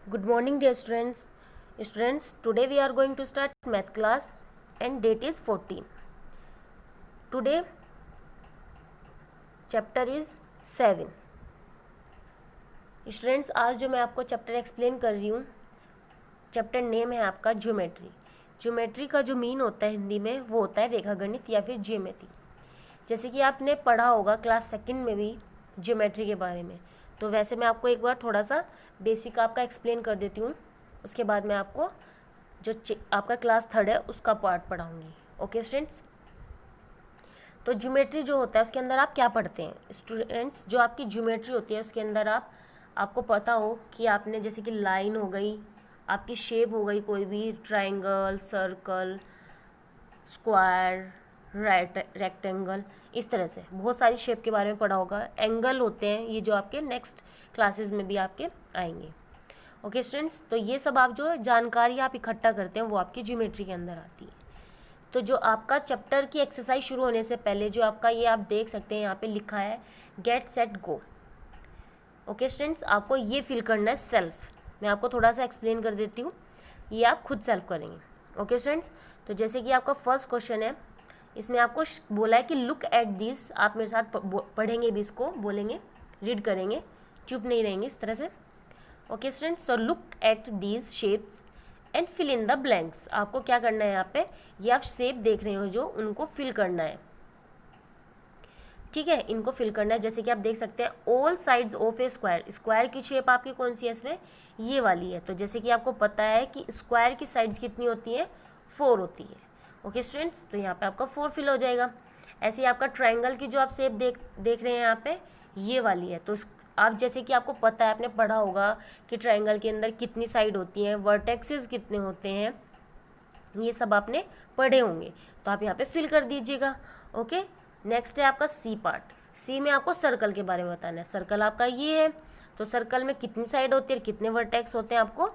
Good morning, dear students. Today we are going to start math class and date is 14. Today chapter is 7. Students, आज जो मैं आपको chapter explain कर रही हूँ, चैप्टर नेम है आपका ज्योमेट्री. ज्योमेट्री का जो मीन होता है हिंदी में वो होता है रेखागणित या फिर ज्योमेट्री. जैसे कि आपने पढ़ा होगा क्लास सेकंड में भी ज्योमेट्री के बारे में, तो वैसे मैं आपको एक बार थोड़ा सा बेसिक आपका एक्सप्लेन कर देती हूँ. उसके बाद मैं आपको जो आपका क्लास थर्ड है उसका पार्ट पढ़ाऊँगी. ओके स्टूडेंट्स, तो ज्योमेट्री जो होता है उसके अंदर आप क्या पढ़ते हैं स्टूडेंट्स. जो आपकी ज्योमेट्री होती है उसके अंदर आपको पता हो कि आपने जैसे कि लाइन हो गई, आपकी शेप हो गई, कोई भी ट्रायंगल, सर्कल, स्क्वायर, रेक्टेंगल, इस तरह से बहुत सारी शेप के बारे में पढ़ा होगा. एंगल होते हैं, ये जो आपके नेक्स्ट क्लासेस में भी आपके आएंगे. ओके स्टूडेंट्स, तो ये सब आप जो जानकारी आप इकट्ठा करते हैं वो आपकी ज्योमेट्री के अंदर आती है. तो जो आपका चैप्टर की एक्सरसाइज शुरू होने से पहले जो आपका ये आप देख सकते हैं यहाँ पे लिखा है get set go. Okay students, आपको ये फिल करना है सेल्फ. मैं आपको थोड़ा सा एक्सप्लेन कर देती हूँ, ये आप खुद सेल्फ करेंगे. ओके स्टूडेंट्स, तो जैसे कि आपका फर्स्ट क्वेश्चन है, इसमें आपको बोला है कि लुक एट दिस. आप मेरे साथ पढ़ेंगे भी, इसको बोलेंगे, रीड करेंगे, चुप नहीं रहेंगे इस तरह से. Okay students, so look at these shapes and fill in the blanks. आपको क्या करना है यहाँ पे, ये आप शेप देख रहे हो जो, उनको फिल करना है. ठीक है, इनको फिल करना है. जैसे कि आप देख सकते हैं all sides of A square. Square की शेप आपकी कौन सी है इसमें, ये वाली है. तो जैसे कि आपको पता है कि स्क्वायर की साइड्स कितनी होती है, 4 होती है. ओके स्टूडेंट्स, तो यहाँ पे आपका 4 फिल हो जाएगा. ऐसे ही आपका ट्रायंगल की जो आप शेप देख रहे हैं यहाँ पे, ये वाली है. तो आप जैसे कि आपको पता है, आपने पढ़ा होगा कि ट्रायंगल के अंदर कितनी साइड होती हैं, वर्टेक्सेस कितने होते हैं, ये सब आपने पढ़े होंगे. तो आप यहाँ पे फिल कर दीजिएगा. ओके, नेक्स्ट है आपका सी पार्ट. सी में आपको सर्कल के बारे में बताना है. सर्कल आपका ये है, तो सर्कल में कितनी साइड होती है, कितने वर्टेक्स होते हैं, आपको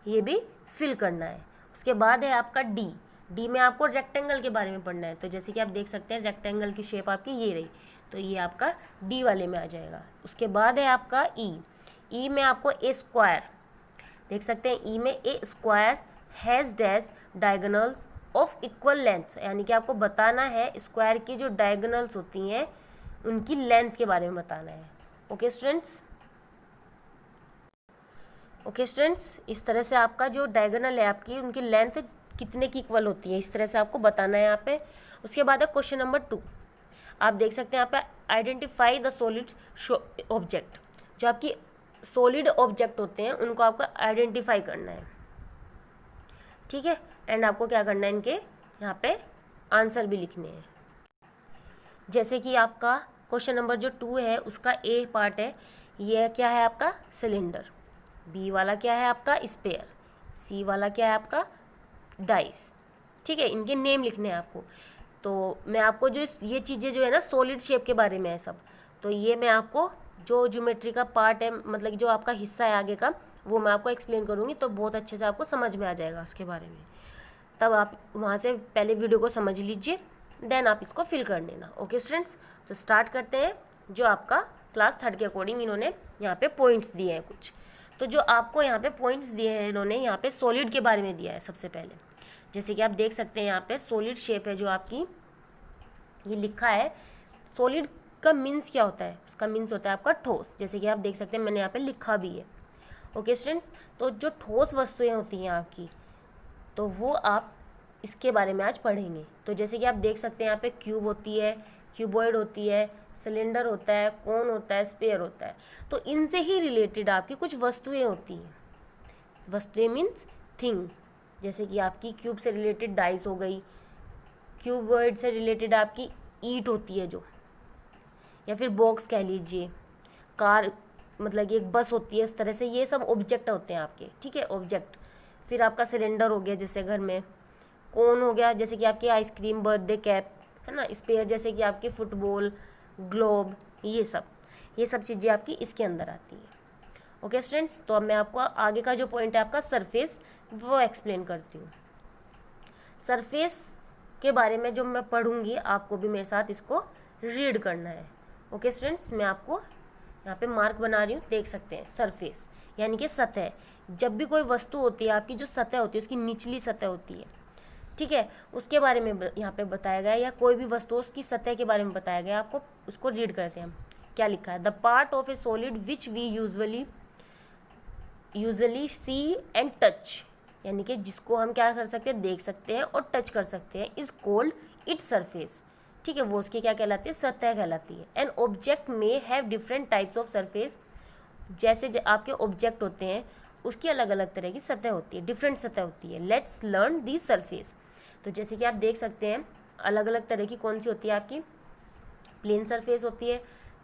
ये भी फिल करना है. उसके बाद है आपका डी. डी में आपको रेक्टेंगल के बारे में पढ़ना है. तो जैसे कि आप देख सकते हैं रेक्टेंगल की शेप आपकी ये रही, तो ये आपका डी वाले में आ जाएगा. उसके बाद है आपका ई. ई में आपको ए स्क्वायर देख सकते हैं. ई में a square has dash diagonals of equal length. यानी कि आपको बताना है स्क्वायर की जो डायगोनल्स होती हैं उनकी लेंथ के बारे में बताना है. ओके स्टूडेंट्स, इस तरह से आपका जो डायगोनल है आपकी, उनकी लेंथ कितने की इक्वल होती है, इस तरह से आपको बताना है यहाँ पे. उसके बाद है क्वेश्चन नंबर 2. आप देख सकते हैं यहाँ पे आइडेंटिफाई द सॉलिड ऑब्जेक्ट. जो आपकी सॉलिड ऑब्जेक्ट होते हैं उनको आपको आइडेंटिफाई करना है. ठीक है, एंड आपको क्या करना है, इनके यहाँ पे आंसर भी लिखने हैं. जैसे कि आपका क्वेश्चन नंबर जो 2 है उसका ए पार्ट है, ये क्या है आपका सिलेंडर. बी वाला क्या है आपका स्पेयर. सी वाला क्या है आपका डाइस. ठीक है, इनके नेम लिखने हैं आपको. तो मैं आपको जो ये चीज़ें जो है ना सॉलिड शेप के बारे में है सब, तो ये मैं आपको जो ज्योमेट्री का पार्ट है, मतलब जो आपका हिस्सा है आगे का, वो मैं आपको एक्सप्लेन करूँगी. तो बहुत अच्छे से आपको समझ में आ जाएगा उसके बारे में. तब आप वहाँ से पहले वीडियो को समझ लीजिए, देन आप इसको फिल कर लेना. ओके स्टूडेंट्स, तो स्टार्ट करते हैं. जो आपका क्लास थर्ड के अकॉर्डिंग इन्होंने यहाँ पे पॉइंट्स दिए हैं कुछ. तो जो आपको यहाँ पे पॉइंट्स दिए हैं इन्होंने, यहाँ पे सॉलिड के बारे में दिया है सबसे पहले. जैसे कि आप देख सकते हैं यहाँ पे सॉलिड शेप है जो आपकी, ये लिखा है. सॉलिड का मीन्स क्या होता है, उसका मीन्स होता है आपका ठोस. जैसे कि आप देख सकते हैं मैंने यहाँ पे लिखा भी है. ओके स्टूडेंट्स, तो जो ठोस वस्तुएं होती हैं आपकी, तो वो आप इसके बारे में आज पढ़ेंगे. तो जैसे कि आप देख सकते हैं यहाँ पे क्यूब होती है, क्यूबॉइड होती है, सिलेंडर होता है, कोन होता है, स्पेयर होता है. तो इनसे ही रिलेटेड आपकी कुछ वस्तुएं होती हैं. वस्तुएं मीन्स थिंग. जैसे कि आपकी क्यूब से रिलेटेड डाइस हो गई, क्यूबॉइड से रिलेटेड आपकी ईंट होती है जो, या फिर बॉक्स कह लीजिए, कार मतलब कि एक बस होती है. इस तरह से ये सब ऑब्जेक्ट होते हैं आपके. ठीक है, ऑब्जेक्ट. फिर आपका सिलेंडर हो गया जैसे घर में, कोन हो गया जैसे कि आपकी आइसक्रीम, बर्थडे कैप है ना, स्पेयर जैसे कि आपकी फुटबॉल, ग्लोब, ये सब चीज़ें आपकी इसके अंदर आती है. ओके स्टूडेंट्स, तो अब मैं आपको आगे का जो पॉइंट है आपका सरफेस, वो एक्सप्लेन करती हूँ. सरफेस के बारे में जो मैं पढ़ूँगी आपको भी मेरे साथ इसको रीड करना है. ओके स्टूडेंट्स, मैं आपको यहाँ पे मार्क बना रही हूँ, देख सकते हैं सरफेस यानी कि सतह. जब भी कोई वस्तु होती है आपकी, जो सतह होती है उसकी निचली सतह होती है, ठीक है, उसके बारे में यहाँ पे बताया गया है, या कोई भी वस्तु उसकी सतह के बारे में बताया गया है आपको, उसको रीड करते हैं हम। क्या लिखा है? The part of a solid which we usually see and touch, यानी कि जिसको हम क्या कर सकते हैं, देख सकते हैं और टच कर सकते हैं, इज कॉल्ड इट्स सरफेस, ठीक है, वो उसकी क्या कहलाती है? सतह कहलाती है। एन ऑब्जेक्ट में have different types of surface, जैसे आपके ऑब्जेक्ट होते हैं उसकी अलग अलग तरह की सतह होती है, डिफरेंट सतह होती है। Let's learn the surface. तो जैसे कि आप देख सकते हैं अलग अलग तरह की कौन सी होती है आपकी, प्लेन सरफेस होती है,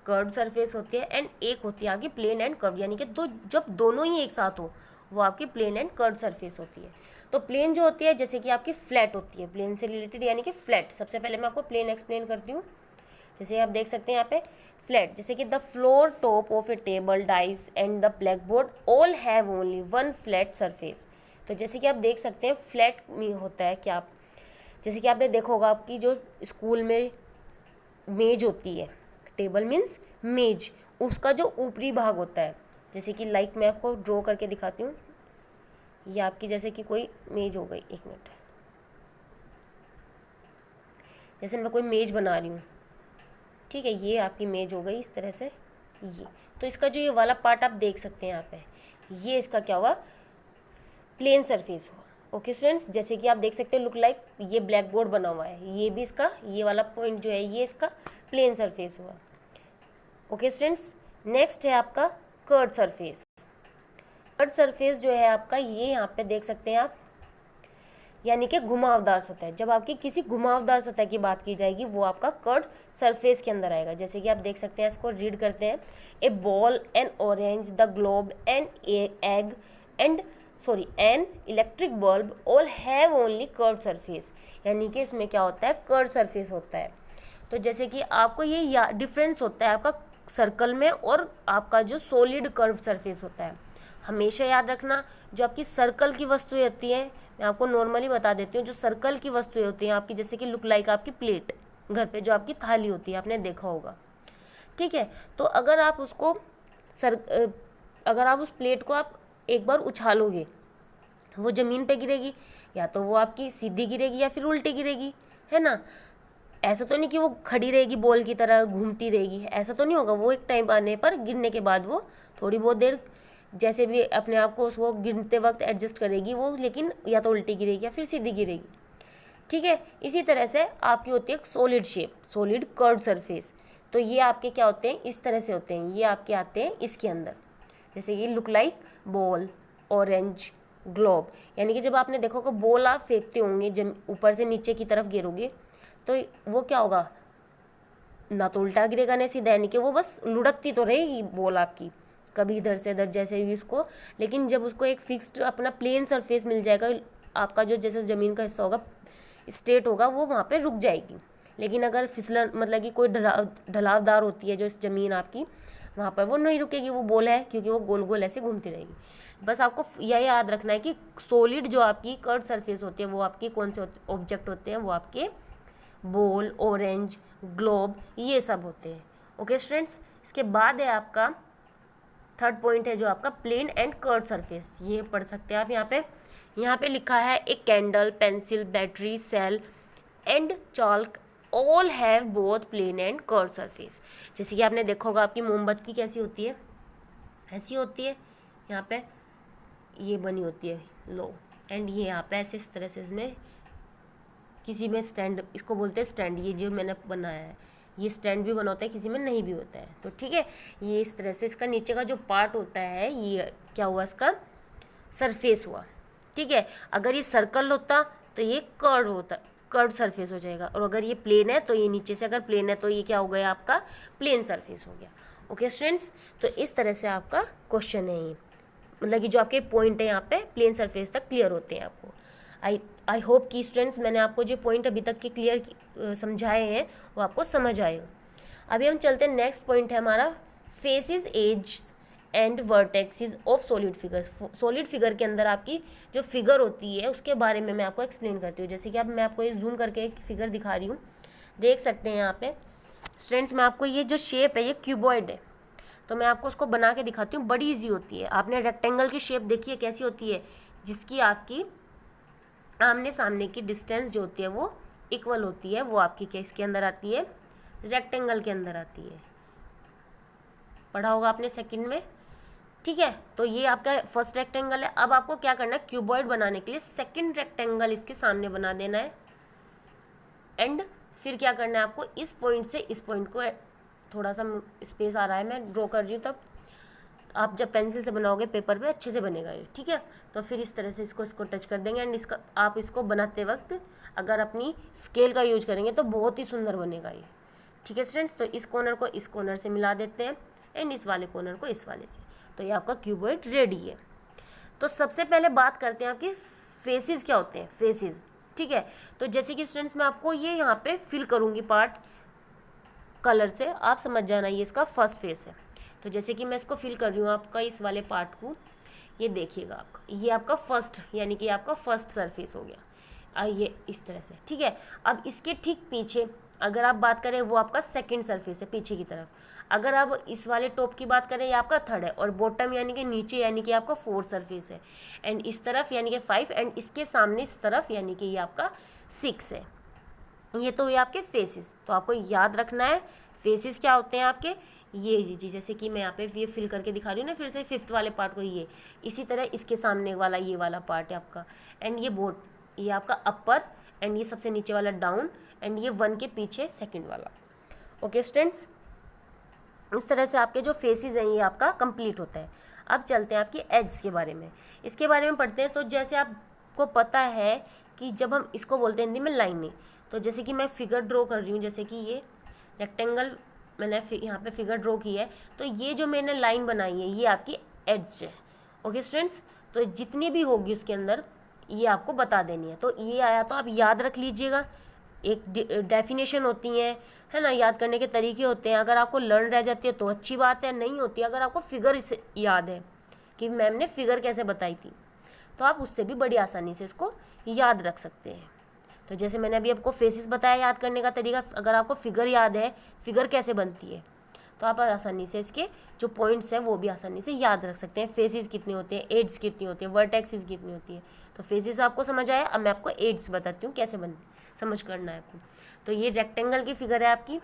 कर्व सरफेस होती है, एंड एक होती है आपकी प्लेन एंड कर्व, यानी कि दो, जब दोनों ही एक साथ हो वो आपकी प्लेन एंड कर्व सरफेस होती है। तो प्लेन जो होती है जैसे कि आपकी फ्लैट होती है, प्लेन से रिलेटेड यानी कि फ्लैट। सबसे पहले मैं आपको प्लेन एक्सप्लेन करती हूँ। जैसे आप देख सकते हैं यहाँ पे फ्लैट, जैसे कि the floor top of A table, dice and the black board all have only one flat surface. तो जैसे कि आप देख सकते हैं फ्लैट में होता है क्या, जैसे कि आपने देखा होगा आपकी जो स्कूल में मेज होती है, टेबल मीन्स मेज, उसका जो ऊपरी भाग होता है, जैसे कि लाइक मैं आपको ड्रॉ करके दिखाती हूँ, ये आपकी जैसे कि कोई मेज हो गई, एक मिनट, जैसे मैं कोई मेज बना रही हूँ, ठीक है, ये आपकी मेज हो गई इस तरह से, ये तो इसका जो ये वाला पार्ट आप देख सकते हैं यहाँ पे, ये इसका क्या हुआ, प्लेन सरफेस हुआ। ओके स्टूडेंट्स, जैसे कि आप देख सकते हो लुक लाइक ये ब्लैक बोर्ड बना हुआ है, ये भी इसका ये वाला पॉइंट जो है ये इसका प्लेन सरफेस हुआ। ओके स्टूडेंट्स, नेक्स्ट है आपका कर्व सरफेस। कर्व सरफेस जो है आपका ये यहाँ पे देख सकते हैं आप, यानी कि घुमावदार सतह। जब आपकी किसी घुमावदार सतह की बात की जाएगी वो आपका कर्व सरफेस के अंदर आएगा। जैसे कि आप देख सकते हैं, इसको रीड करते हैं, a ball, an orange, the globe, an egg and an electric bulb all have only curve surface, यानी कि इसमें क्या होता है, कर्व सरफेस होता है। तो जैसे कि आपको ये डिफरेंस होता है आपका सर्कल में और आपका जो सॉलिड कर्व सरफेस होता है। हमेशा याद रखना, जो आपकी सर्कल की वस्तुएं होती हैं, मैं आपको नॉर्मली बता देती हूँ, जो सर्कल की वस्तुएं होती हैं आपकी, जैसे कि लुक लाइक आपकी प्लेट, घर पे जो आपकी थाली होती है आपने देखा होगा, ठीक है, तो अगर आप उसको अगर आप उस प्लेट को आप एक बार उछालोगे वो ज़मीन पे गिरेगी, या तो वो आपकी सीधी गिरेगी या फिर उल्टी गिरेगी, है ना। ऐसा तो नहीं कि वो खड़ी रहेगी बॉल की तरह घूमती रहेगी, ऐसा तो नहीं होगा। वो एक टाइम आने पर गिरने के बाद वो थोड़ी बहुत देर जैसे भी अपने आप को उसको गिरते वक्त एडजस्ट करेगी वो, लेकिन या तो उल्टी गिरेगी या फिर सीधी गिरेगी, ठीक है। इसी तरह से आपकी होती है solid shape, solid curve surface. तो ये आपके क्या होते हैं, इस तरह से होते हैं, ये आपके आते हैं इसके अंदर, जैसे ये look like ball, orange, globe, यानी कि जब आपने देखो कि बॉल आप फेंकते होंगे जब ऊपर से नीचे की तरफ गिरोगे तो वो क्या होगा, ना तो उल्टा गिरेगा ना सीधा, यानी कि वो बस लुढ़कती तो रहेगी बॉल आपकी कभी इधर से इधर जैसे भी उसको, लेकिन जब उसको एक फिक्स्ड अपना प्लेन सरफेस मिल जाएगा, आपका जो जैसे ज़मीन का हिस्सा होगा स्ट्रेट होगा, वो वहाँ पे रुक जाएगी। लेकिन अगर फिसलन मतलब कि कोई ढलावदार होती है जो इस ज़मीन आपकी, वहाँ पर वो नहीं रुकेगी, वो बॉल है, क्योंकि वो गोल गोल ऐसे घूमती रहेगी। बस आपको यह याद रखना है कि सॉलिड जो आपकी कर्व सरफेस होती है वो आपकी कौन से ऑब्जेक्ट होते हैं, वो आपके बॉल, ऑरेंज, ग्लोब, ये सब होते हैं। ओके स्टूडेंट्स, इसके बाद है आपका थर्ड पॉइंट है जो आपका प्लेन एंड कर्व सरफेस, ये पढ़ सकते हैं आप। यहाँ पे लिखा है a candle, pencil, battery, cell and chalk all have both plane and curve surface. जैसे कि आपने देखा होगा आपकी मोमबत्ती कैसी होती है, ऐसी होती है, यहाँ पे ये बनी होती है लो, एंड ये यहाँ पे ऐसे इस तरह से इसमें किसी में स्टैंड, इसको बोलते हैं स्टैंड, ये जो मैंने बनाया है ये स्टैंड भी बना होता है, किसी में नहीं भी होता है। तो ठीक है, ये इस तरह से इसका नीचे का जो पार्ट होता है ये क्या हुआ, इसका सरफेस हुआ, ठीक है। अगर ये सर्कल होता तो ये कर्व होता, कर्व सरफेस हो जाएगा, और अगर ये प्लेन है तो ये नीचे से अगर प्लेन है तो ये क्या हो गया आपका प्लेन सरफेस हो गया। ओके स्टूडेंट्स, तो इस तरह से आपका क्वेश्चन है ये, मतलब कि जो आपके पॉइंट है यहाँ पे प्लेन सरफेस तक क्लियर होते हैं आपको। आई होप कि स्टूडेंट्स मैंने आपको जो पॉइंट अभी तक के क्लियर समझाए हैं वो आपको समझ आए हो। अभी हम चलते हैं, नेक्स्ट पॉइंट है हमारा faces, edge and vertexes of solid figures. Solid figure के अंदर आपकी जो फिगर होती है उसके बारे में मैं आपको एक्सप्लेन करती हूँ। जैसे कि अब मैं आपको ये जूम करके एक फिगर दिखा रही हूँ, देख सकते हैं यहाँ पे स्टूडेंट्स, मैं आपको ये जो शेप है ये क्यूबॉइड है। तो मैं आपको उसको बना के दिखाती हूँ, बड़ी ईजी होती है। आपने रेक्टेंगल की शेप देखी है कैसी होती है, जिसकी आपकी आमने सामने की डिस्टेंस जो होती है वो इक्वल होती है, वो आपकी किसके अंदर आती है, रेक्टेंगल के अंदर आती है। पढ़ा होगा आपने सेकंड में, ठीक है। तो ये आपका फर्स्ट रेक्टेंगल है। अब आपको क्या करना है, क्यूबॉइड बनाने के लिए सेकंड रेक्टेंगल इसके सामने बना देना है। एंड फिर क्या करना है आपको, इस पॉइंट से इस पॉइंट को, थोड़ा सा स्पेस आ रहा है, मैं ड्रॉ कर रही हूँ, तब आप जब पेंसिल से बनाओगे पेपर पे अच्छे से बनेगा ये, ठीक है। तो फिर इस तरह से इसको टच कर देंगे। एंड इसका आप इसको बनाते वक्त अगर अपनी स्केल का यूज करेंगे तो बहुत ही सुंदर बनेगा ये, ठीक है स्टूडेंट्स। तो इस कॉर्नर को इस कॉर्नर से मिला देते हैं एंड इस वाले कॉर्नर को इस वाले से, तो ये आपका क्यूबॉइड रेडी है। तो सबसे पहले बात करते हैं आपके फेसेस क्या होते हैं, फेसेस, ठीक है। तो जैसे कि स्टूडेंट्स मैं आपको ये यहाँ पे फिल करूँगी पार्ट कलर से, आप समझ जाना ये इसका फर्स्ट फेस है। तो जैसे कि मैं इसको फिल कर रही हूँ आपका इस वाले पार्ट को, ये देखिएगा आपका, ये आपका फर्स्ट यानी कि आपका फर्स्ट सरफेस हो गया, ये इस तरह से, ठीक है। अब इसके ठीक पीछे अगर आप बात करें वो आपका सेकंड सरफेस है पीछे की तरफ। अगर आप इस वाले टॉप की बात करें ये आपका थर्ड है, और बॉटम यानी कि नीचे यानी कि आपका फोर्थ सरफेस है। एंड इस तरफ यानी कि 5, एंड इसके सामने इस तरफ यानी कि ये आपका 6 है। ये तो ये आपके फेसेस, तो आपको याद रखना है फेसेस क्या होते हैं आपके, ये जी, जैसे कि मैं यहाँ पे ये फिल करके दिखा रही हूँ ना फिर से फिफ्थ वाले पार्ट को, ये इसी तरह इसके सामने वाला ये वाला पार्ट है आपका। एंड ये आपका अपर, एंड ये सबसे नीचे वाला डाउन, एंड ये 1 के पीछे सेकंड वाला। ओके स्टूडेंट्स, इस तरह से आपके जो फेसेस हैं ये आपका कंप्लीट होता है। अब चलते हैं आपकी एड्स के बारे में, इसके बारे में पढ़ते हैं। तो जैसे आपको पता है कि जब हम इसको बोलते हैं हिंदी में लाइनें, तो जैसे कि मैं फिगर ड्रॉ कर रही हूँ, जैसे कि ये रेक्टेंगल मैंने यहाँ पे फिगर ड्रॉ की है, तो ये जो मैंने लाइन बनाई है ये आपकी एड्ज है। ओके स्टूडेंट्स, तो जितनी भी होगी उसके अंदर ये आपको बता देनी है। तो ये आया तो आप याद रख लीजिएगा, एक डेफिनेशन होती है ना, याद करने के तरीके होते हैं। अगर आपको लर्न रह जाती है तो अच्छी बात है, नहीं होती अगर आपको फिगर से याद है कि मैम ने फिगर कैसे बताई थी, तो आप उससे भी बड़ी आसानी से इसको याद रख सकते हैं। तो जैसे मैंने अभी आपको फेसेस बताया याद करने का तरीका, अगर आपको फिगर याद है, फिगर कैसे बनती है, तो आप आसानी से इसके जो पॉइंट्स हैं वो भी आसानी से याद रख सकते हैं। फेसेस कितने होते हैं, एड्स कितनी होती है, वर्टेक्सेस कितनी होती है। तो फेसेस आपको समझ आया, अब मैं आपको एड्स बताती हूँ कैसे समझ करना है आपको। तो ये रेक्टेंगल की फिगर है आपकी,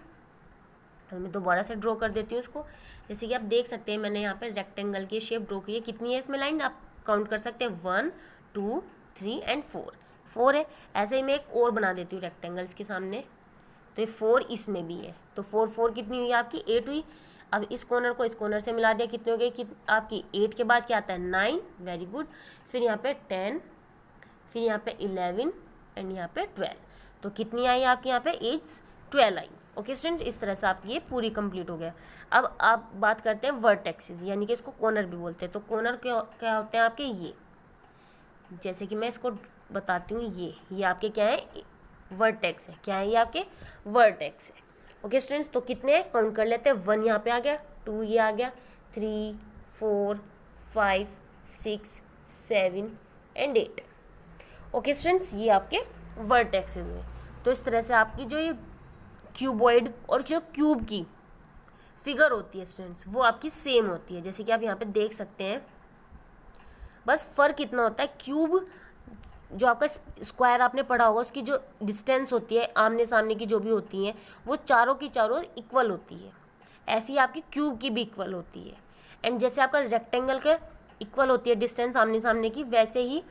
तो मैं दोबारा से ड्रॉ कर देती हूँ उसको। जैसे कि आप देख सकते हैं मैंने यहाँ पर रेक्टेंगल की शेप ड्रॉ की है। कितनी है इसमें लाइन, आप काउंट कर सकते हैं, 1 2 3 एंड 4 है। ऐसे ही मैं एक और बना देती हूँ रेक्टेंगल्स के सामने, तो ये 4 इसमें भी है, तो 4 कितनी हुई आपकी, 8 हुई। अब इस कॉर्नर को इस कॉर्नर से मिला दिया, कितने हो गए कि आपकी 8 के बाद क्या आता है, 9, वेरी गुड। फिर यहाँ पे 10, फिर यहाँ पे 11 एंड यहाँ पे 12, तो कितनी आई आपकी यहाँ पे एड्स, 12 आई। ओके स्टूडेंट्स, इस तरह से आपकी ये पूरी कंप्लीट हो गया। अब आप बात करते हैं वर्टेक्सेस, यानी कि इसको कॉर्नर भी बोलते हैं। तो कॉर्नर क्या होते हैं आपके, ये जैसे कि मैं इसको बताती हूँ, ये आपके क्या है, वर्टेक्स है। क्या है ये आपके, वर्टेक्स है। ओके स्टूडेंट्स, तो कितने काउंट कर लेते हैं, 1 यहाँ पे आ गया, 2 ये आ गया, 3 4 5 6 7 एंड 8। ओके स्टूडेंट्स, ये आपके वर्टेक्सेस हुए। तो इस तरह से आपकी जो ये क्यूबॉइड और जो क्यूब की फिगर होती है स्टूडेंट्स, वो आपकी सेम होती है। जैसे कि आप यहाँ पे देख सकते हैं, बस फ़र्क इतना होता है, क्यूब जो आपका स्क्वायर आपने पढ़ा होगा उसकी जो डिस्टेंस होती है आमने सामने की जो भी होती हैं वो चारों की चारों इक्वल होती है। ऐसी आपकी क्यूब की भी इक्वल होती है। एंड जैसे आपका रेक्टेंगल के इक्वल होती है डिस्टेंस आमने सामने की, वैसे ही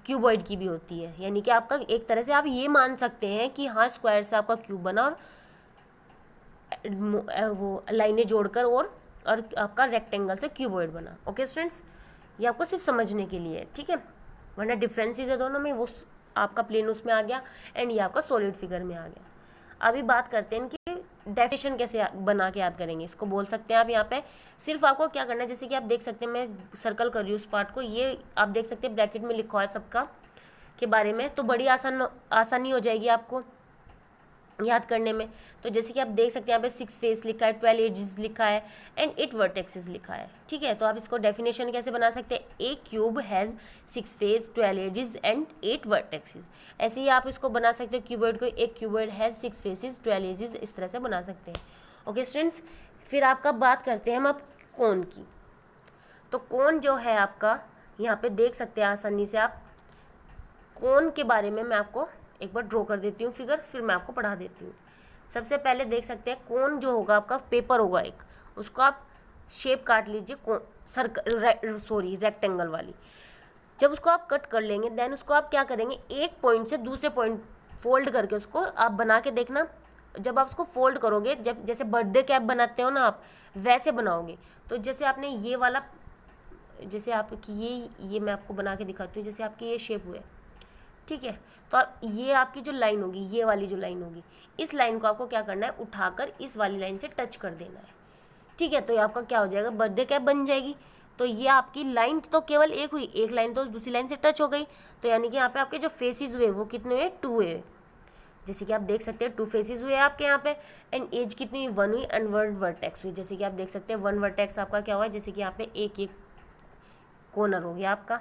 क्यूबॉइड की भी होती है। यानी कि आपका एक तरह से आप ये मान सकते हैं कि हाँ, स्क्वायर से आपका क्यूब बना और वो लाइनें जोड़कर और आपका रेक्टेंगल से क्यूबॉइड बना। ओके स्टूडेंट्स, ये आपको सिर्फ समझने के लिए है, ठीक है, वरना डिफरेंसेस है दोनों में, वो आपका प्लेन उसमें आ गया एंड ये आपका सॉलिड फिगर में आ गया। अभी बात करते हैं कि डेफिनेशन कैसे बना के याद करेंगे। इसको बोल सकते हैं आप यहाँ पे, सिर्फ आपको क्या करना है, जैसे कि आप देख सकते हैं मैं सर्कल कर रही हूँ उस पार्ट को, ये आप देख सकते हैं ब्रैकेट में लिखा है सबका के बारे में, तो बड़ी आसानी हो जाएगी आपको याद करने में। तो जैसे कि आप देख सकते हैं यहाँ पे 6 फेस लिखा है, 12 एजेस लिखा है एंड 8 वर्टेक्सेस लिखा है, ठीक है। तो आप इसको डेफिनेशन कैसे बना सकते हैं, a cube has 6 face 12 edges and 8 vertexes. ऐसे ही आप इसको बना सकते हो क्यूबॉइड को, एक क्यूबॉइड हैज़ 6 फेसेस 12 एजेस, इस तरह से बना सकते हैं। ओके स्टूडेंट्स, फिर आपका बात करते हैं हम अब कोन की। तो कोन जो है आपका, यहाँ पे देख सकते हैं आसानी से आप। कोन के बारे में मैं आपको एक बार ड्रॉ कर देती हूँ फिगर, फिर मैं आपको पढ़ा देती हूँ। सबसे पहले देख सकते हैं कोन जो होगा आपका, पेपर होगा एक, उसको आप शेप काट लीजिए रेक्टेंगल वाली। जब उसको आप कट कर लेंगे देन उसको आप क्या करेंगे, एक पॉइंट से दूसरे पॉइंट फोल्ड करके उसको आप बना के देखना। जब आप उसको फोल्ड करोगे, जब जैसे बर्थडे कैप बनाते हो ना आप, वैसे बनाओगे। तो जैसे आपने ये वाला, जैसे आपकी ये मैं आपको बना के दिखाती हूँ, जैसे आपके ये शेप हुए, ठीक है। तो ये आपकी जो लाइन होगी, ये वाली जो लाइन होगी, इस लाइन को आपको क्या करना है, उठाकर इस वाली लाइन से टच कर देना है, ठीक है। तो ये आपका क्या हो जाएगा, बर्थडे कैप बन जाएगी। तो ये आपकी लाइन तो केवल एक हुई, एक लाइन तो दूसरी लाइन से टच हो गई। तो यानी कि यहाँ पे आपके जो फेसेस हुए वो कितने हुए, 2 हुए। जैसे कि आप देख सकते हैं 2 फेसेस हुए आपके यहाँ पे। एंड एज कितनी हुई, 1 हुई। एंड 1 वर्टेक्स हुई। जैसे कि आप देख सकते हैं 1 वर्टेक्स आपका क्या हुआ, जैसे कि यहाँ पे एक कॉर्नर हो गया आपका,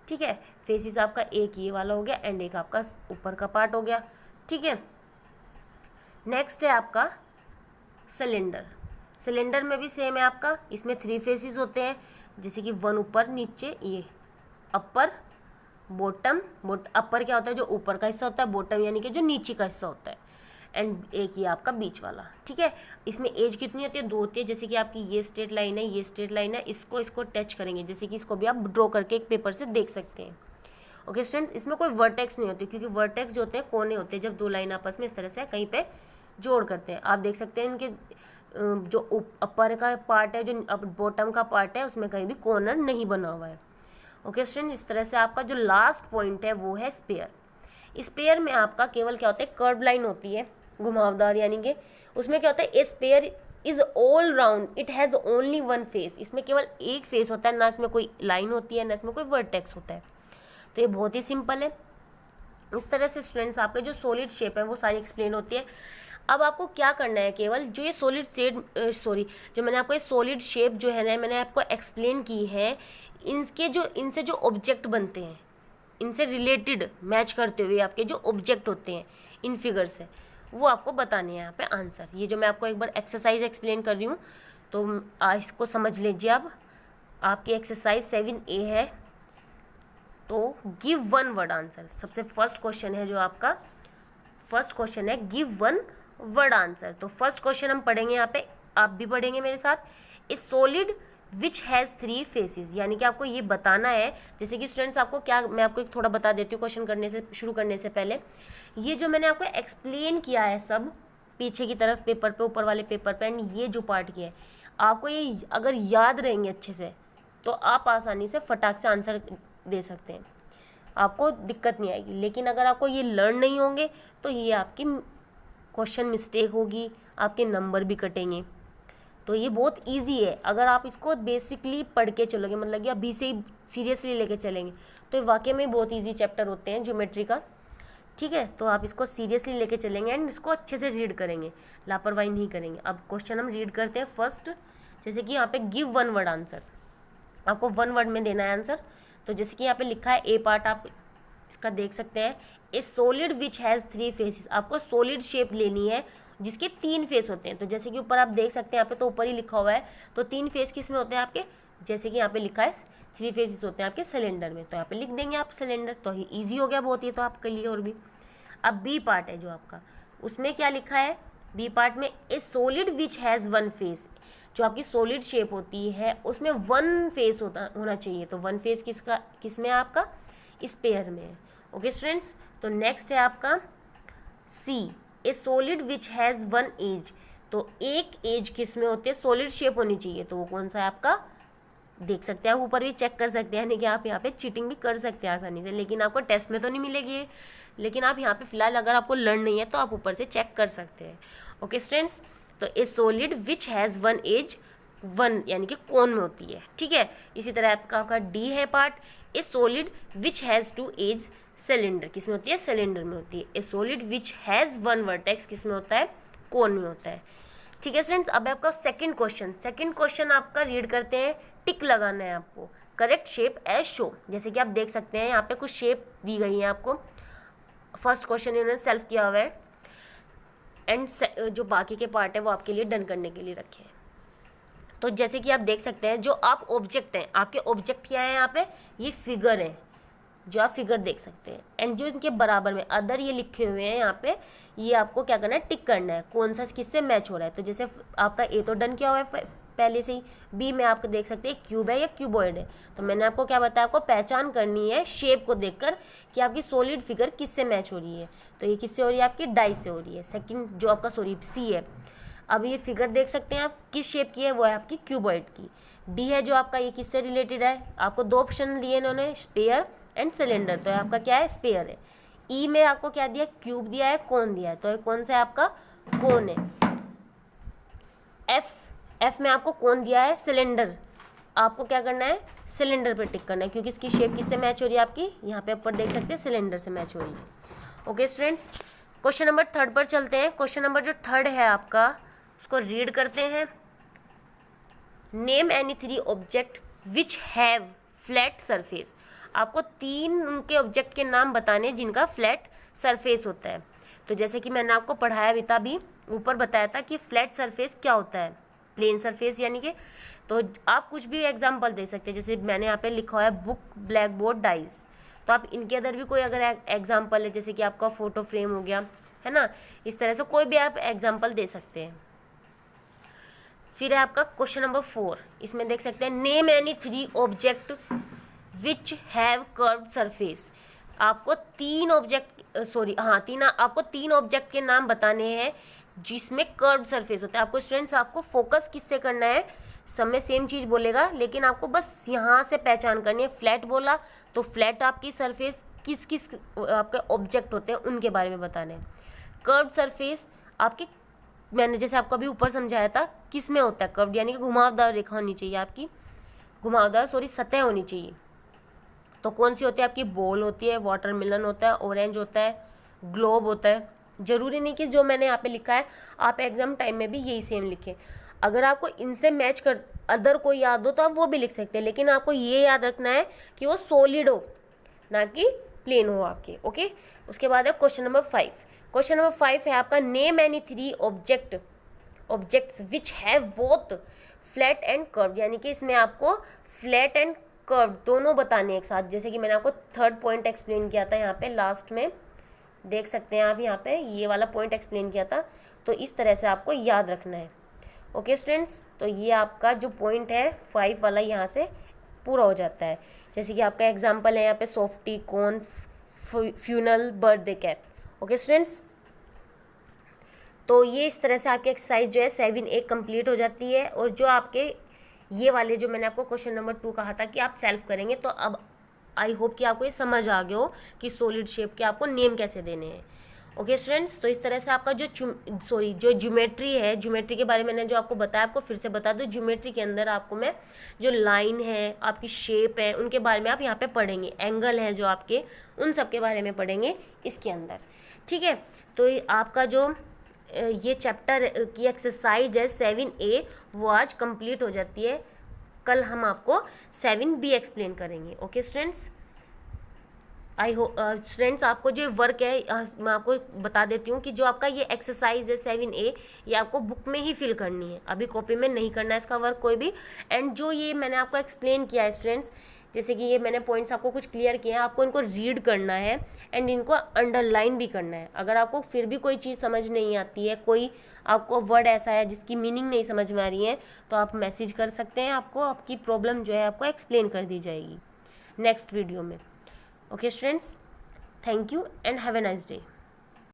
ठीक है। फेसेस आपका एक ये वाला हो गया एंड एक आपका ऊपर का पार्ट हो गया, ठीक है। नेक्स्ट है आपका सिलेंडर। सिलेंडर में भी सेम है आपका, इसमें 3 फेसेस होते हैं, जैसे कि 1 ऊपर नीचे, ये अपर बॉटम। अपर क्या होता है, जो ऊपर का हिस्सा होता है, बॉटम यानी कि जो नीचे का हिस्सा होता है, एंड एक ये आपका बीच वाला, ठीक है। इसमें एज कितनी होती है, 2 होती है। जैसे कि आपकी ये स्ट्रेट लाइन है, ये स्ट्रेट लाइन है, इसको टच करेंगे, जैसे कि इसको भी आप ड्रॉ करके एक पेपर से देख सकते हैं। ओके स्टूडेंट, इसमें कोई वर्टेक्स नहीं होती, क्योंकि वर्टेक्स जो होते हैं कोने होते हैं, जब 2 लाइन आपस में इस तरह से कहीं पे जोड़ करते हैं। आप देख सकते हैं इनके जो अपर का पार्ट है, जो बॉटम का पार्ट है, उसमें कहीं भी कॉर्नर नहीं बना हुआ है। ओके स्टूडेंट, इस तरह से आपका जो लास्ट पॉइंट है वो है स्पेयर। स्पेयर में आपका केवल क्या होता है, कर्व लाइन होती है घुमावदार, यानी कि उसमें क्या होता है, a sphere is all round, it has only 1 face. इसमें केवल एक फेस होता है, ना इसमें कोई लाइन होती है, ना इसमें कोई वर्टेक्स होता है। तो ये बहुत ही सिंपल है। इस तरह से स्टूडेंट्स आपके जो सॉलिड शेप है वो सारी एक्सप्लेन होती है। अब आपको क्या करना है, केवल जो ये जो मैंने आपको ये सॉलिड शेप जो है ना, मैंने आपको एक्सप्लेन की है, इनसे जो ऑब्जेक्ट बनते हैं, इनसे रिलेटेड मैच करते हुए आपके जो ऑब्जेक्ट होते हैं इन फिगर से, वो आपको बताने हैं यहाँ पे आंसर। ये जो मैं आपको एक बार एक्सरसाइज एक्सप्लेन कर रही हूँ, तो इसको समझ लीजिए। अब आपकी एक्सरसाइज 7A है, तो गिव 1 वर्ड आंसर। सबसे फर्स्ट क्वेश्चन है जो आपका, फर्स्ट क्वेश्चन है गिव 1 वर्ड आंसर। तो फर्स्ट क्वेश्चन हम पढ़ेंगे यहाँ पे, आप भी पढ़ेंगे मेरे साथ। ए सॉलिड विच हैज़ 3 फेसेस, यानी कि आपको ये बताना है। जैसे कि स्टूडेंट्स आपको क्या, मैं आपको एक थोड़ा बता देती हूँ क्वेश्चन करने से शुरू करने से पहले। ये जो मैंने आपको एक्सप्लेन किया है सब पीछे की तरफ पेपर पे, ऊपर वाले पेपर पे, एंड ये जो पार्ट किया है, आपको ये अगर याद रहेंगे अच्छे से तो आप आसानी से फटाक से आंसर दे सकते हैं, आपको दिक्कत नहीं आएगी। लेकिन अगर आपको ये लर्न नहीं होंगे तो ये आपकी क्वेश्चन मिस्टेक होगी, आपके नंबर भी कटेंगे। तो ये बहुत इजी है, अगर आप इसको बेसिकली पढ़ के चलोगे, मतलब कि अभी से ही सीरियसली लेके चलेंगे, तो ये वाकई में बहुत इजी चैप्टर होते हैं ज्योमेट्री का, ठीक है। तो आप इसको सीरियसली लेके चलेंगे एंड इसको अच्छे से रीड करेंगे, लापरवाही नहीं करेंगे। अब क्वेश्चन हम रीड करते हैं फर्स्ट। जैसे कि यहाँ पे गिव 1 वर्ड आंसर, आपको 1 वर्ड में देना है आंसर। तो जैसे कि यहाँ पे लिखा है ए पार्ट, आप इसका देख सकते हैं, ए सॉलिड विच हैज़ 3 फेसेस। आपको सॉलिड शेप लेनी है जिसके 3 फेस होते हैं। तो जैसे कि ऊपर आप देख सकते हैं, यहाँ पे तो ऊपर ही लिखा हुआ है, तो 3 फेस किस में होते हैं आपके, जैसे कि यहाँ पे लिखा है 3 फेसेस होते हैं आपके सिलेंडर में, तो यहाँ पे लिख देंगे आप सिलेंडर। तो ईजी हो गया बहुत, ये तो आपके लिए। और भी अब बी पार्ट है जो आपका, उसमें क्या लिखा है, बी पार्ट में ए सॉलिड विच हैज़ 1 फेस। जो आपकी सॉलिड शेप होती है उसमें 1 फेस होना चाहिए। तो 1 फेस किस में है आपका, स्पेयर में है। ओके स्टूडेंट्स, तो नेक्स्ट है आपका C, a solid which has 1 edge. तो एक एज किस में होती है, सॉलिड शेप होनी चाहिए, तो वो कौन सा है आपका, देख सकते हैं आप, ऊपर भी चेक कर सकते हैं, यानी कि आप यहाँ पे चीटिंग भी कर सकते हैं आसानी से, लेकिन आपको टेस्ट में तो नहीं मिलेगी। लेकिन आप यहाँ पे फिलहाल अगर आपको लर्न नहीं है तो आप ऊपर से चेक कर सकते हैं। ओके स्टूडेंट्स, तो a solid which has 1 edge, 1 यानी कि कोन में होती है, ठीक है। इसी तरह आपका डी है part, a solid which has 2 edge, cylinder किस में होती है, सिलेंडर में होती है। A solid which has 1 vertex किस में होता है, कोन में होता है, ठीक है स्टूडेंट्स। अब आपका सेकंड क्वेश्चन आपका रीड करते हैं। टिक लगाना है आपको, करेक्ट शेप एज शो। जैसे कि आप देख सकते हैं यहाँ पे कुछ शेप दी गई है आपको। फर्स्ट क्वेश्चन इन्होंने सेल्फ किया हुआ है एंड जो बाकी के पार्ट है वो आपके लिए डन करने के लिए रखे हैं। तो जैसे कि आप देख सकते हैं जो आप ऑब्जेक्ट हैं, आपके ऑब्जेक्ट क्या है यहाँ पे, ये फिगर है जो आप फिगर देख सकते हैं। एंड जो इनके बराबर में अदर ये लिखे हुए हैं यहाँ पे, ये आपको क्या करना है, टिक करना है कौन सा किससे मैच हो रहा है। तो जैसे आपका ए तो डन किया हुआ है पहले से ही, बी में आपको देख सकते हैं क्यूब है या क्यूबॉइड है। तो मैंने आपको क्या बताया, आपको पहचान करनी है शेप को देखकर कि आपकी सॉलिड फिगर किससे मैच हो रही है। तो ये किससे हो रही है, आपकी डाई से हो रही है। सेकंड जो आपका सॉरी सी है, अब ये फिगर देख सकते हैं आप किस शेप की है, वो है आपकी क्यूबॉइड की। डी है जो आपका, ये किससे रिलेटेड है, आपको दो ऑप्शन दिए इन्होंने, स्पेयर एंड सिलेंडर, तो आपका क्या है, स्पेयर है। ई में आपको क्या दिया, क्यूब दिया है, कोन दिया है, तो कौन सा है आपका, कोन है। एफ में आपको कौन दिया है, सिलेंडर, आपको क्या करना है, सिलेंडर पे टिक करना है क्योंकि इसकी शेप किससे मैच हो रही है, आपकी यहाँ पे ऊपर देख सकते हैं सिलेंडर से मैच हो रही है। ओके स्टूडेंट्स, क्वेश्चन नंबर 3 पर चलते हैं। क्वेश्चन नंबर जो 3 है आपका, उसको रीड करते हैं। Name any 3 object which have flat surface. आपको 3 उनके ऑब्जेक्ट के नाम बताने जिनका फ्लैट सरफेस होता है। तो जैसे कि मैंने आपको पढ़ाया भी था, अभी ऊपर बताया था कि फ्लैट सरफेस क्या होता है, प्लेन सरफेस यानी कि। तो आप कुछ भी एग्जांपल दे सकते हैं, जैसे मैंने यहाँ पे लिखा हुआ है बुक, ब्लैक बोर्ड, डाइस। तो आप इनके अंदर भी कोई अगर एग्जांपल है, जैसे कि आपका फोटो फ्रेम हो गया, है ना, इस तरह से कोई भी आप एग्जांपल दे सकते हैं। फिर है आपका क्वेश्चन नंबर 4, इसमें देख सकते हैं name any 3 object which have curved surface. आपको 3 ऑब्जेक्ट आपको 3 ऑब्जेक्ट के नाम बताने हैं जिसमें कर्व्ड सरफेस होता है। आपको स्टूडेंट्स, आपको फोकस किससे करना है, सब में सेम चीज़ बोलेगा, लेकिन आपको बस यहाँ से पहचान करनी है। फ्लैट बोला तो फ्लैट आपकी सरफेस किस किस आपके ऑब्जेक्ट होते हैं उनके बारे में बताने हैं। कर्व्ड सरफेस आपकी, मैंने जैसे आपको अभी ऊपर समझाया था, किस में होता है कर्व्ड, यानी कि घुमावदार रेखा होनी चाहिए आपकी, घुमावदार सतह होनी चाहिए। तो कौन सी होती है आपकी, बॉल होती है, वाटरमेलन होता है, ऑरेंज होता है, ग्लोब होता है। ज़रूरी नहीं कि जो मैंने यहाँ पे लिखा है आप एग्जाम टाइम में भी यही सेम लिखें। अगर आपको इनसे मैच कर अदर कोई याद हो तो आप वो भी लिख सकते हैं, लेकिन आपको ये याद रखना है कि वो सॉलिड हो ना कि प्लेन हो आपके। ओके, उसके बाद है क्वेश्चन नंबर 5। क्वेश्चन नंबर 5 है आपका name any 3 objects which have both flat and curve, यानी कि इसमें आपको फ्लैट एंड कर्व दोनों बताने एक साथ। जैसे कि मैंने आपको 3rd पॉइंट एक्सप्लेन किया था, यहाँ पे लास्ट में देख सकते हैं आप, यहाँ पे ये वाला पॉइंट एक्सप्लेन किया था। तो इस तरह से आपको याद रखना है। ओके स्टूडेंट्स, तो ये आपका जो पॉइंट है 5 वाला यहाँ से पूरा हो जाता है। जैसे कि आपका एग्जाम्पल है यहाँ पे softy, cone, funnel, birthday cap. Okay students, तो ये इस तरह से आपकी एक्सरसाइज जो है 7A कंप्लीट हो जाती है। और जो आपके ये वाले जो मैंने आपको क्वेश्चन नंबर 2 कहा था कि आप सेल्फ करेंगे, तो अब आई होप कि आपको ये समझ आ गया हो कि सॉलिड शेप के आपको नेम कैसे देने हैं। ओके स्टूडेंट्स, तो इस तरह से आपका जो ज्योमेट्री है, ज्योमेट्री के बारे में मैंने जो आपको बताया, आपको फिर से बता दूं, ज्योमेट्री के अंदर आपको मैं जो लाइन है, आपकी शेप है, उनके बारे में आप यहाँ पे पढ़ेंगे, एंगल हैं जो आपके, उन सब के बारे में पढ़ेंगे इसके अंदर। ठीक है, तो आपका जो ये चैप्टर की एक्सरसाइज है 7A वो आज कंप्लीट हो जाती है। कल हम आपको 7B एक्सप्लेन करेंगे। Okay students, I hope students आपको जो वर्क है मैं आपको बता देती हूँ कि जो आपका ये एक्सरसाइज है 7A, ये आपको बुक में ही फिल करनी है, अभी कॉपी में नहीं करना है इसका वर्क कोई भी। एंड जो ये मैंने आपको एक्सप्लेन किया है स्टूडेंट्स, जैसे कि ये मैंने पॉइंट्स आपको कुछ क्लियर किए हैं, आपको इनको रीड करना है एंड इनको अंडरलाइन भी करना है। अगर आपको फिर भी कोई चीज़ समझ नहीं आती है, कोई आपको वर्ड ऐसा है जिसकी मीनिंग नहीं समझ में आ रही है, तो आप मैसेज कर सकते हैं, आपको आपकी प्रॉब्लम जो है आपको एक्सप्लेन कर दी जाएगी नेक्स्ट वीडियो में। Okay students, thank you and have a nice day.